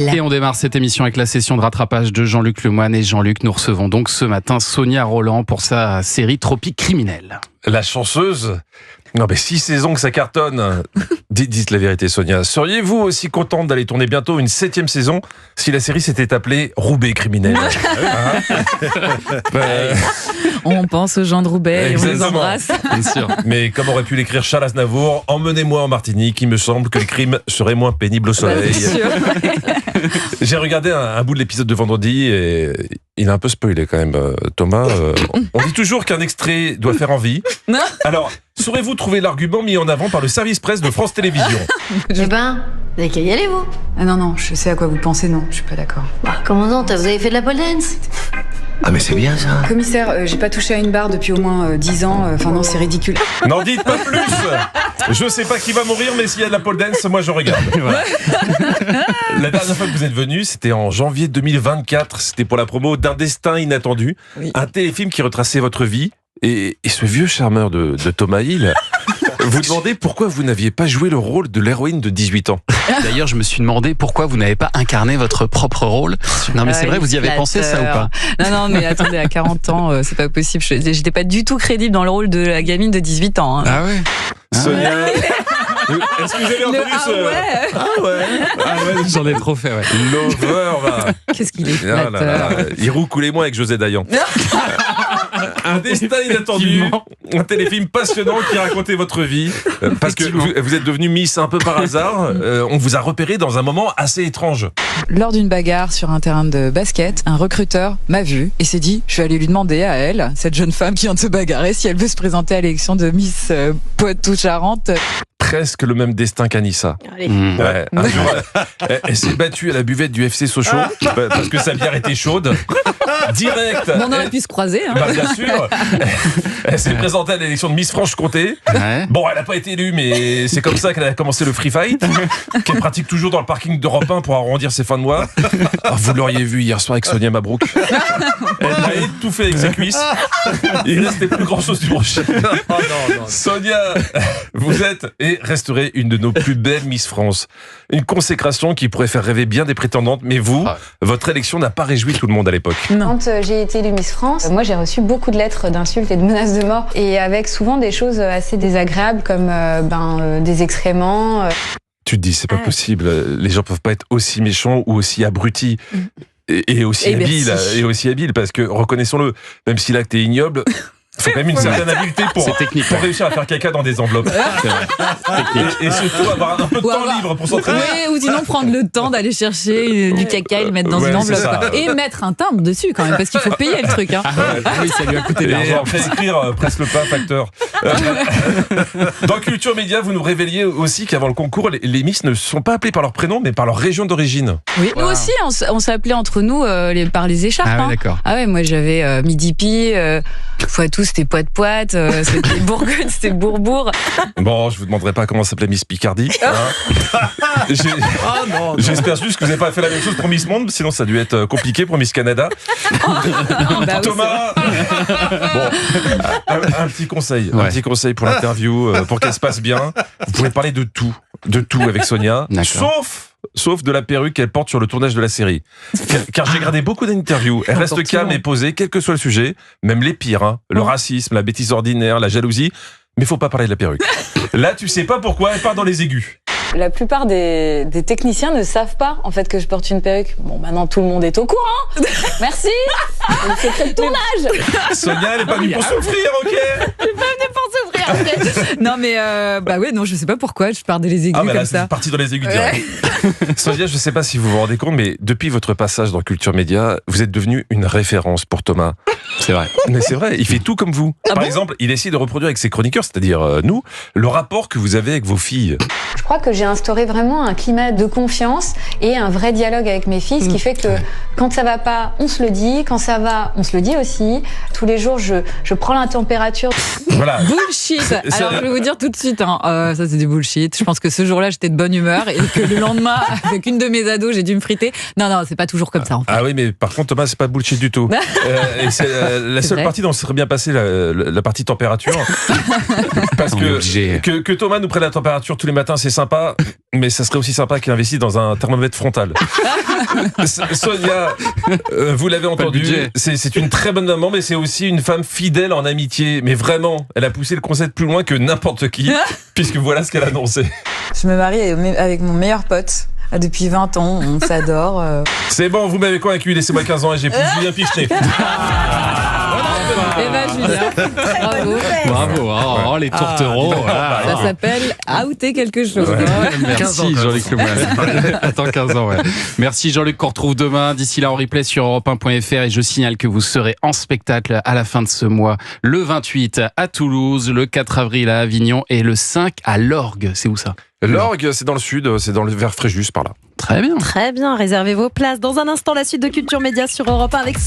Et on démarre cette émission avec la session de rattrapage de Jean-Luc Lemoyne. Et Jean-Luc, nous recevons donc ce matin Sonia Rolland pour sa série Tropique criminel. La chanceuse. Non mais 6 saisons que ça cartonne. Dites la vérité, Sonia. Seriez-vous aussi contente d'aller tourner bientôt une 7e saison si la série s'était appelée Roubaix criminel? On pense aux gens de Roubaix et on les Exactement. embrasse. Bien sûr. Mais comme aurait pu l'écrire Charles Aznavour, emmenez-moi en Martinique, il me semble que le crime serait moins pénible au soleil. Bien sûr. J'ai regardé un bout de l'épisode de vendredi et il a un peu spoilé quand même, Thomas. On dit toujours qu'un extrait doit faire envie. Non. Alors, saurez-vous trouver l'argument mis en avant par le service presse de France Télévisions? Eh ben, vous avez qu'à y aller, vous. Ah non, je sais à quoi vous pensez, non, je suis pas d'accord. Bah, commandant, vous avez fait de la pole dance? Ah mais c'est bien ça. Commissaire, j'ai pas touché à une barre depuis au moins 10 ans, enfin non, c'est ridicule. N'en dites pas plus. Je sais pas qui va mourir, mais s'il y a de la pole dance, moi je regarde. Voilà. La dernière fois que vous êtes venu, c'était en janvier 2024. C'était pour la promo d'Un destin inattendu, Oui. un téléfilm qui retraçait votre vie. Et ce vieux charmeur de Thomas Hill vous demandez pourquoi vous n'aviez pas joué le rôle de l'héroïne de 18 ans. D'ailleurs, je me suis demandé pourquoi vous n'avez pas incarné votre propre rôle. Non, mais c'est vrai, vous y avez pensé ça ou pas? Non, mais attendez, à 40 ans, c'est pas possible. J'étais pas du tout crédible dans le rôle de la gamine de 18 ans. Hein. Ah ouais. Sonia, est-ce que vous avez entendu ce... Ah ouais. J'en ai trop fait, ouais. L'horreur, va. Qu'est-ce qu'il est Ah là flatteur. là, Hirou, coulez-moi avec José Dayan. Un destin inattendu, un téléfilm passionnant qui racontait votre vie, parce que vous êtes devenu Miss un peu par hasard. On vous a repéré dans un moment assez étrange. Lors d'une bagarre sur un terrain de basket, un recruteur m'a vu et s'est dit, je vais aller lui demander à elle, cette jeune femme qui vient de se bagarrer, si elle veut se présenter à l'élection de Miss Poitou-Charentes. Presque le même destin qu'Anissa. Allez. Ouais, un jour, elle s'est battue à la buvette du FC Sochaux parce que sa bière était chaude. Direct. Bon, on aurait pu se croiser. Hein. Bah, bien sûr. Elle s'est présentée à l'élection de Miss Franche-Comté. Ouais. Bon, elle n'a pas été élue, mais c'est comme ça qu'elle a commencé le free fight, qu'elle pratique toujours dans le parking d'Europe 1 pour arrondir ses fins de mois. Oh, vous l'auriez vu hier soir avec Sonia Mabrouk. Elle a étouffé avec ses cuisses. Il restait plus grand chose du brochet. Sonia, vous êtes et resterez une de nos plus belles Miss France. Une consécration qui pourrait faire rêver bien des prétendantes, mais vous, votre élection n'a pas réjoui tout le monde à l'époque. Quand j'ai été élue Miss France, moi j'ai reçu beaucoup de lettres d'insultes et de menaces de mort, et avec souvent des choses assez désagréables comme des excréments. Tu te dis, c'est pas possible, les gens peuvent pas être aussi méchants ou aussi abrutis. Et aussi habiles, parce que, reconnaissons-le, même si l'acte est ignoble, il faut quand même une certaine habileté pour réussir à faire caca dans des enveloppes. Et surtout avoir un peu de temps libre pour s'entraîner. Oui, ou sinon prendre le temps d'aller chercher du caca et le mettre dans une enveloppe. Et mettre un timbre dessus quand même, parce qu'il faut payer le truc. Hein. Oui, ça lui a coûté de Et l'argent. après écrire presse le pas facteur. Dans Culture Média, vous nous révéliez aussi qu'avant le concours, les Miss ne sont pas appelées par leur prénom, mais par leur région d'origine. Oui, nous aussi, on s'appelait entre nous par les écharpes. Ah hein. ouais, d'accord. Ah ouais, moi j'avais Midi-Pi, Poitou c'était Poite-Poite, c'était Bourgogne c'était Bourbourg. Bon, je vous demanderai pas comment s'appelait Miss Picardie. J'espère juste que vous n'avez pas fait la même chose pour Miss Monde, sinon ça a dû être compliqué pour Miss Canada. Bah, Thomas, bon, un petit conseil pour l'interview, pour qu'elle se passe bien. Vous pouvez parler de tout avec Sonia, sauf de la perruque qu'elle porte sur le tournage de la série. Car j'ai regardé beaucoup d'interviews. Elle reste calme et posée, quel que soit le sujet, même les pires, hein, le racisme, la bêtise ordinaire, la jalousie. Mais faut pas parler de la perruque. Là, tu sais pas pourquoi elle part dans les aigus. La plupart des techniciens ne savent pas en fait que je porte une perruque. Bon, maintenant tout le monde est au courant. Merci. Le secret de tournage. Sonia, elle est pas venue pour souffrir, ok? Non mais non, je sais pas pourquoi je pars des aigus Ah, mais là, comme ça. c'est parti dans les aigus direct. Sonia, je sais pas si vous vous rendez compte, mais depuis votre passage dans Culture Média, vous êtes devenue une référence pour Thomas. C'est vrai. Mais c'est vrai, il fait tout comme vous. Par exemple, il essaie de reproduire avec ses chroniqueurs, c'est-à-dire nous, le rapport que vous avez avec vos filles. Je crois que j'ai instauré vraiment un climat de confiance et un vrai dialogue avec mes filles, ce qui fait que quand ça va pas, on se le dit, quand ça va, on se le dit aussi. Tous les jours, je prends la température. Voilà. Bullshit. bullshit. Alors, je vais vous dire tout de suite, ça c'est du bullshit. Je pense que ce jour-là, j'étais de bonne humeur et que le lendemain, avec une de mes ados, j'ai dû me friter. Non, c'est pas toujours comme ça. En fait. Ah oui, mais par contre, Thomas, c'est pas bullshit du tout. Et c'est la seule partie dont serait bien passée la partie température. Parce que Thomas nous prenne la température tous les matins, c'est sympa, mais ça serait aussi sympa qu'il investisse dans un thermomètre frontal. Sonia, vous l'avez entendu, c'est une très bonne maman, mais c'est aussi une femme fidèle en amitié. Mais vraiment, elle a poussé le concept plus loin que n'importe qui, puisque voilà ce qu'elle a annoncé. Je me marie avec mon meilleur pote. Depuis 20 ans, on s'adore. C'est bon, vous m'avez convaincu, laissez-moi 15 ans et j'ai plus Julien Pichenet. Eh ben Julien, Bravo, les tourtereaux. Ça s'appelle outer quelque chose. Ouais. Merci Jean-Luc Lemoyne. Attends, 15 ans, ouais. Merci Jean-Luc, qu'on retrouve demain. D'ici là, en replay sur europe1.fr. Et je signale que vous serez en spectacle à la fin de ce mois. Le 28 à Toulouse, le 4 avril à Avignon et le 5 à l'Orgue. C'est où ça ? L'Orgue, c'est dans le sud, c'est dans le vers Fréjus, par là. Très bien. Très bien, réservez vos places. Dans un instant, la suite de Culture Média sur Europe 1 avec